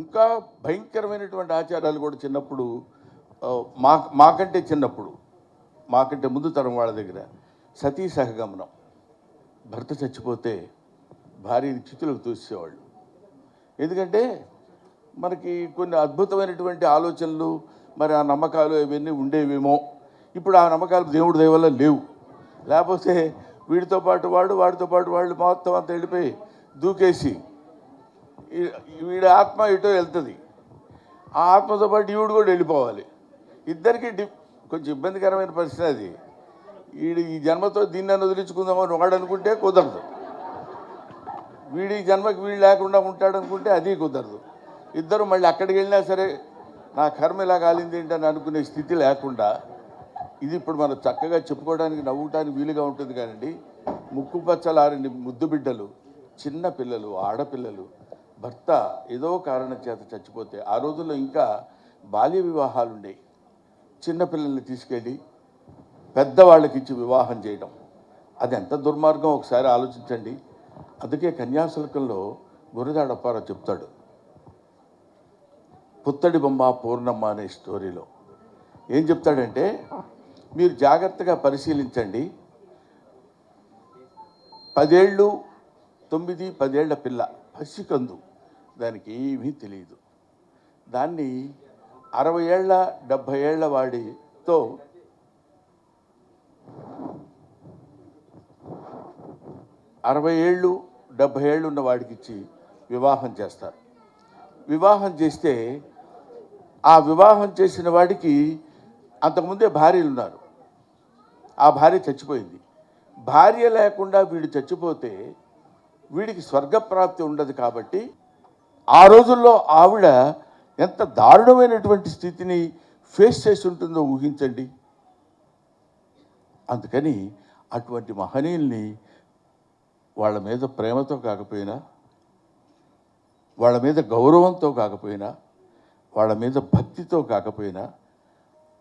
ఇంకా భయంకరమైనటువంటి ఆచారాలు కూడా చిన్నప్పుడు మాకంటే ముందు తరం వాళ్ళ దగ్గర సతీ సహగమనం. భర్త చచ్చిపోతే భార్యని చితులకు తోసేవాళ్ళు. ఎందుకంటే మనకి కొన్ని అద్భుతమైనటువంటి ఆలోచనలు, మరి ఆ నమ్మకాలు ఇవన్నీ ఉండేవేమో. ఇప్పుడు ఆ నమ్మకాలు దేవుడి దయ వల్ల లేవు. లేకపోతే వీడితో పాటు వాడితో పాటు వాళ్ళు మొత్తం అంతా వెళ్ళిపోయి దూకేసి వీడి ఆత్మ ఎటో వెళ్తుంది. ఆ ఆత్మతో పాటు ఈవిడు కూడా వెళ్ళిపోవాలి. ఇద్దరికి కొంచెం ఇబ్బందికరమైన పరిస్థితి అది. ఈ జన్మతో దీన్ని వదిలించుకుందామని వాడు అనుకుంటే కుదరదు. వీడి జన్మకి వీడు లేకుండా ఉంటాడనుకుంటే అది కుదరదు. ఇద్దరు మళ్ళీ అక్కడికి వెళ్ళినా సరే నా కర్మ ఇలా కాలింది ఏంటని అనుకునే స్థితి లేకుండా, ఇది ఇప్పుడు మనం చక్కగా చెప్పుకోవడానికి నవ్వుటానికి వీలుగా ఉంటుంది. కానండి, ముక్కు పచ్చలారని ముద్దు బిడ్డలు, చిన్న పిల్లలు, ఆడపిల్లలు భర్త ఏదో కారణం చేత చచ్చిపోతే, ఆ రోజుల్లో ఇంకా బాల్య వివాహాలు ఉండేవి. చిన్నపిల్లల్ని తీసుకెళ్ళి పెద్దవాళ్ళకి ఇచ్చి వివాహం చేయడం, అది ఎంత దుర్మార్గం ఒకసారి ఆలోచించండి. అందుకే కన్యాశుల్కంలో గురజాడ అప్పారావు చెప్తాడు, పుత్తడి బొమ్మ పూర్ణమ్మ అనే స్టోరీలో ఏం చెప్తాడంటే, మీరు జాగ్రత్తగా పరిశీలించండి. 10 ఏళ్ల పిల్ల, పసికందు, దానికి ఏమీ తెలియదు. దాన్ని 60 ఏళ్ళ 70 ఏళ్ల వాడితో 60 ఏళ్ళు 70 ఏళ్ళు ఉన్న వాడికి ఇచ్చి వివాహం చేస్తారు. వివాహం చేస్తే ఆ వివాహం చేసిన వాడికి అంతకుముందే భార్యలు ఉన్నారు. ఆ భార్య చచ్చిపోయింది. భార్య లేకుండా వీడు చచ్చిపోతే వీడికి స్వర్గప్రాప్తి ఉండదు. కాబట్టి ఆ రోజుల్లో ఆవిడ ఎంత దారుణమైనటువంటి స్థితిని ఫేస్ చేసి ఉంటుందో ఊహించండి. అందుకని అటువంటి మహనీయుల్ని వాళ్ళ మీద ప్రేమతో కాకపోయినా, వాళ్ళ మీద గౌరవంతో కాకపోయినా, వాళ్ళ మీద భక్తితో కాకపోయినా,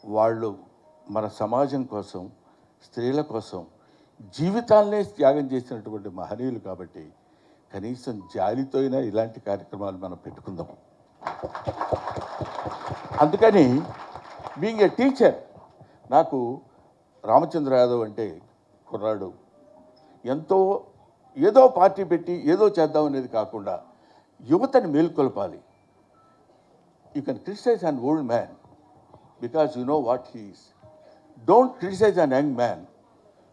వాళ్ళు మన సమాజం కోసం, స్త్రీల కోసం జీవితాలనే త్యాగం చేసినటువంటి మహనీయులు. కాబట్టి కనీసం జాలితో అయినా ఇలాంటి కార్యక్రమాలు మనం పెట్టుకుందాం. అందుకని బీయింగ్ ఏ టీచర్, నాకు రామచంద్ర యాదవ్ అంటే కుర్రాడు ఎంతో, ఏదో పార్టీ పెట్టి ఏదో చేద్దాం అనేది కాకుండా యువతని మేల్కొల్పాలి. You can criticise an old man because you know what he is. Don't criticise an young man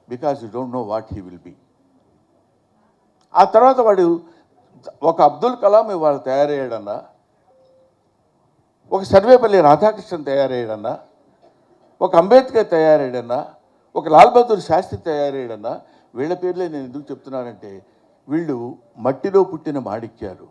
because you don't know what he will be. ఆ తర్వాత వాడు ఒక అబ్దుల్ కలాం ఇవాళ తయారయ్యాడన్నా, ఒక సర్వేపల్లి రాధాకృష్ణన్ తయారయ్యాడన్నా, ఒక అంబేద్కర్ తయారయ్యాడన్నా, ఒక లాల్ బహదూర్ శాస్త్రి తయారయ్యాడన్నా, వీళ్ళ పేర్లే నేను ఎందుకు చెప్తున్నానంటే, వీళ్ళు మట్టిలో పుట్టిన మాణిక్యాలు.